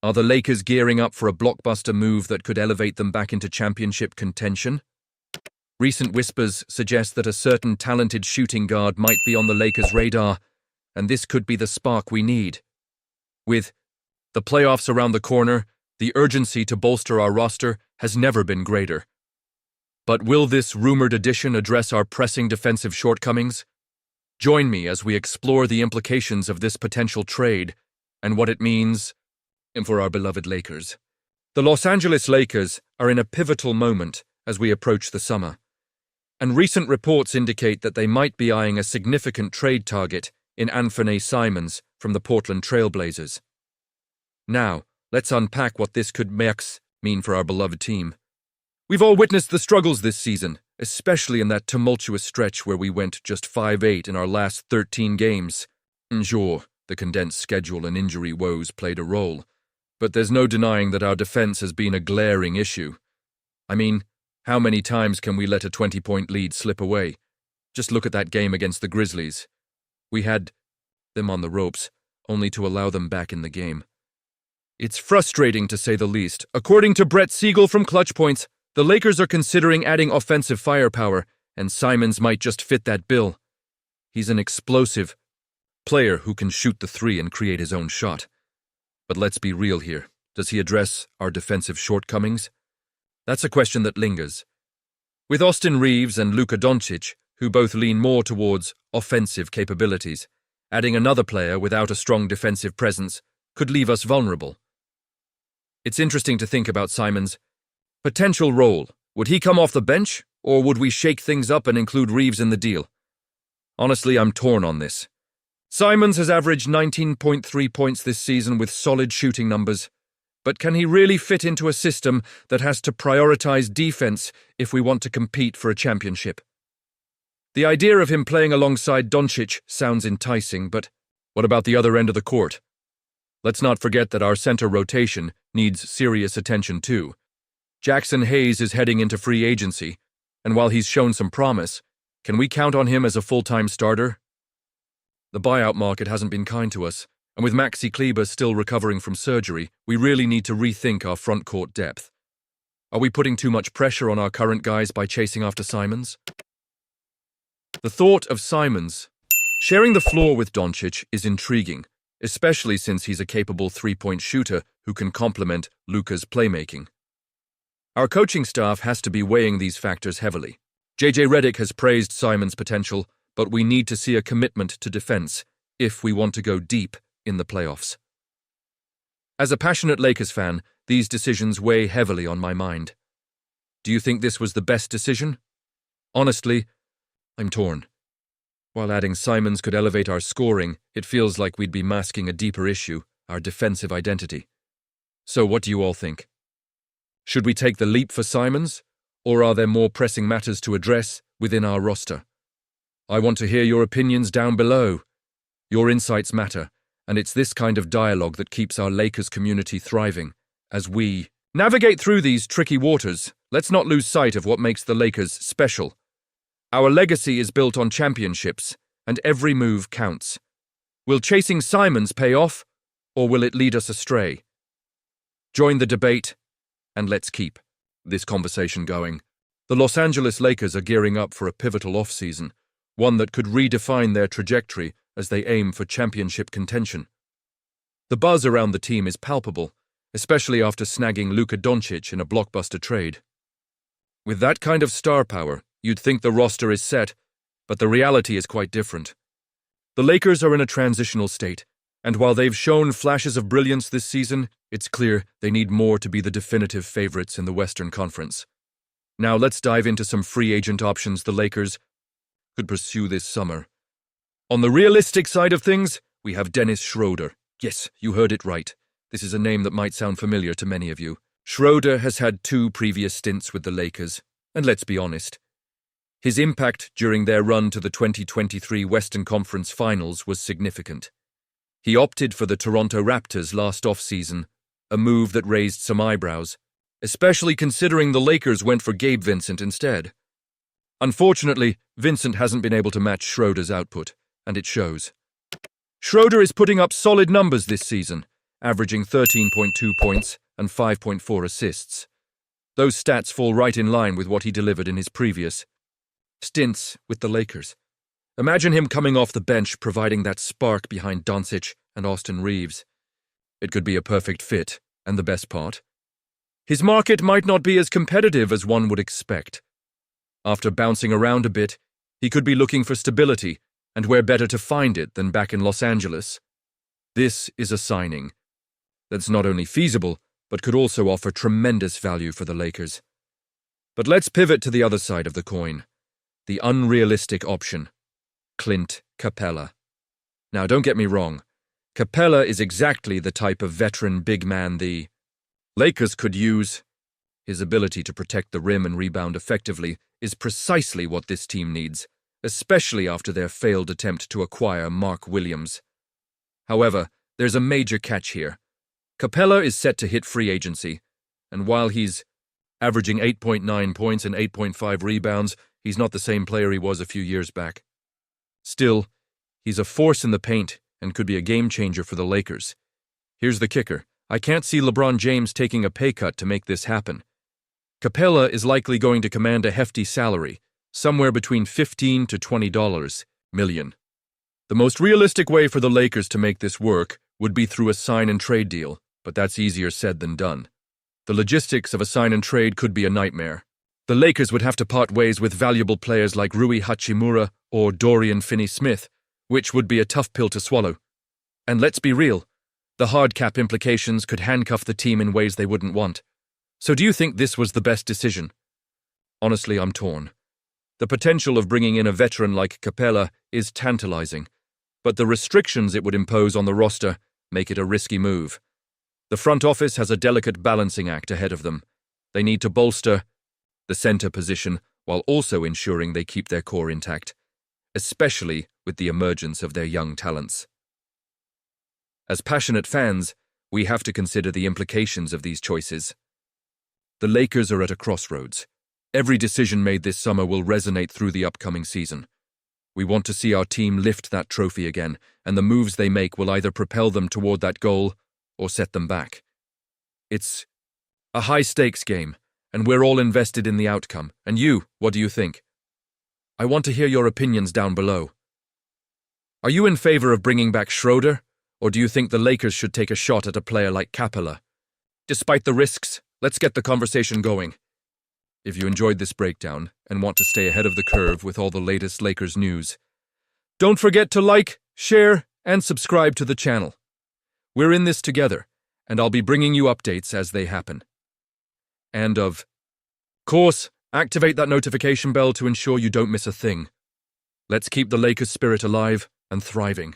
Are the Lakers gearing up for a blockbuster move that could elevate them back into championship contention? Recent whispers suggest that a certain talented shooting guard might be on the Lakers' radar, and this could be the spark we need. With the playoffs around the corner, the urgency to bolster our roster has never been greater. But will this rumored addition address our pressing defensive shortcomings? Join me as we explore the implications of this potential trade and what it means for our beloved Lakers. The Los Angeles Lakers are in a pivotal moment as we approach the summer, and recent reports indicate that they might be eyeing a significant trade target in Anfernee Simons from the Portland Trail Blazers. Now, let's unpack what this could mean for our beloved team. We've all witnessed the struggles this season, especially in that tumultuous stretch where we went just 5-8 in our last 13 games. Sure, the condensed schedule and injury woes played a role, but there's no denying that our defense has been a glaring issue. I mean, how many times can we let a 20-point lead slip away? Just look at that game against the Grizzlies. We had them on the ropes, only to allow them back in the game. It's frustrating to say the least. According to Brett Siegel from Clutch Points, the Lakers are considering adding offensive firepower, and Simons might just fit that bill. He's an explosive player who can shoot the three and create his own shot. But let's be real here. Does he address our defensive shortcomings? That's a question that lingers. With Austin Reeves and Luka Doncic, who both lean more towards offensive capabilities, adding another player without a strong defensive presence could leave us vulnerable. It's interesting to think about Simons' potential role. Would he come off the bench, or would we shake things up and include Reeves in the deal? Honestly, I'm torn on this. Simons has averaged 19.3 points this season with solid shooting numbers, but can he really fit into a system that has to prioritize defense if we want to compete for a championship? The idea of him playing alongside Doncic sounds enticing, but what about the other end of the court? Let's not forget that our center rotation needs serious attention too. Jackson Hayes is heading into free agency, and while he's shown some promise, can we count on him as a full-time starter? The buyout market hasn't been kind to us, and with Maxi Kleber still recovering from surgery, we really need to rethink our front court depth. Are we putting too much pressure on our current guys by chasing after Simons? The thought of Simons sharing the floor with Doncic is intriguing, especially since he's a capable three-point shooter who can complement Luka's playmaking. Our coaching staff has to be weighing these factors heavily. JJ Redick has praised Simons' potential, but we need to see a commitment to defense if we want to go deep in the playoffs. As a passionate Lakers fan, these decisions weigh heavily on my mind. Do you think this was the best decision? Honestly, I'm torn. While adding Simons could elevate our scoring, it feels like we'd be masking a deeper issue, our defensive identity. So what do you all think? Should we take the leap for Simons, or are there more pressing matters to address within our roster? I want to hear your opinions down below. Your insights matter, and it's this kind of dialogue that keeps our Lakers community thriving. As we navigate through these tricky waters, let's not lose sight of what makes the Lakers special. Our legacy is built on championships, and every move counts. Will chasing Simons pay off, or will it lead us astray? Join the debate, and let's keep this conversation going. The Los Angeles Lakers are gearing up for a pivotal offseason, one that could redefine their trajectory as they aim for championship contention. The buzz around the team is palpable, especially after snagging Luka Doncic in a blockbuster trade. With that kind of star power, you'd think the roster is set, but the reality is quite different. The Lakers are in a transitional state, and while they've shown flashes of brilliance this season, it's clear they need more to be the definitive favorites in the Western Conference. Now let's dive into some free agent options the Lakers could pursue this summer. On the realistic side of things, we have Dennis Schroder. Yes, you heard it right. This is a name that might sound familiar to many of you. Schroder has had 2 previous stints with the Lakers, and let's be honest, his impact during their run to the 2023 Western Conference Finals was significant. He opted for the Toronto Raptors last offseason, a move that raised some eyebrows, especially considering the Lakers went for Gabe Vincent instead. Unfortunately, Vincent hasn't been able to match Schroder's output, and it shows. Schroder is putting up solid numbers this season, averaging 13.2 points and 5.4 assists. Those stats fall right in line with what he delivered in his previous stints with the Lakers. Imagine him coming off the bench providing that spark behind Doncic and Austin Reeves. It could be a perfect fit, and the best part? His market might not be as competitive as one would expect. After bouncing around a bit, he could be looking for stability, and where better to find it than back in Los Angeles? This is a signing that's not only feasible, but could also offer tremendous value for the Lakers. But let's pivot to the other side of the coin, the unrealistic option, Clint Capela. Now, don't get me wrong, Capela is exactly the type of veteran big man the Lakers could use. His ability to protect the rim and rebound effectively is precisely what this team needs, especially after their failed attempt to acquire Mark Williams. However, there's a major catch here. Capela is set to hit free agency, and while he's averaging 8.9 points and 8.5 rebounds, he's not the same player he was a few years back. Still, he's a force in the paint and could be a game changer for the Lakers. Here's the kicker. I can't see LeBron James taking a pay cut to make this happen. Capela is likely going to command a hefty salary, somewhere between $15 to $20 million. The most realistic way for the Lakers to make this work would be through a sign-and-trade deal, but that's easier said than done. The logistics of a sign-and-trade could be a nightmare. The Lakers would have to part ways with valuable players like Rui Hachimura or Dorian Finney-Smith, which would be a tough pill to swallow. And let's be real, the hard cap implications could handcuff the team in ways they wouldn't want. So do you think this was the best decision? Honestly, I'm torn. The potential of bringing in a veteran like Capela is tantalizing, but the restrictions it would impose on the roster make it a risky move. The front office has a delicate balancing act ahead of them. They need to bolster the center position while also ensuring they keep their core intact, especially with the emergence of their young talents. As passionate fans, we have to consider the implications of these choices. The Lakers are at a crossroads. Every decision made this summer will resonate through the upcoming season. We want to see our team lift that trophy again, and the moves they make will either propel them toward that goal or set them back. It's a high-stakes game, and we're all invested in the outcome. And you, what do you think? I want to hear your opinions down below. Are you in favor of bringing back Schroder, or do you think the Lakers should take a shot at a player like Capela? Despite the risks, let's get the conversation going. If you enjoyed this breakdown and want to stay ahead of the curve with all the latest Lakers news, don't forget to like, share, and subscribe to the channel. We're in this together, and I'll be bringing you updates as they happen. And of course, activate that notification bell to ensure you don't miss a thing. Let's keep the Lakers spirit alive and thriving.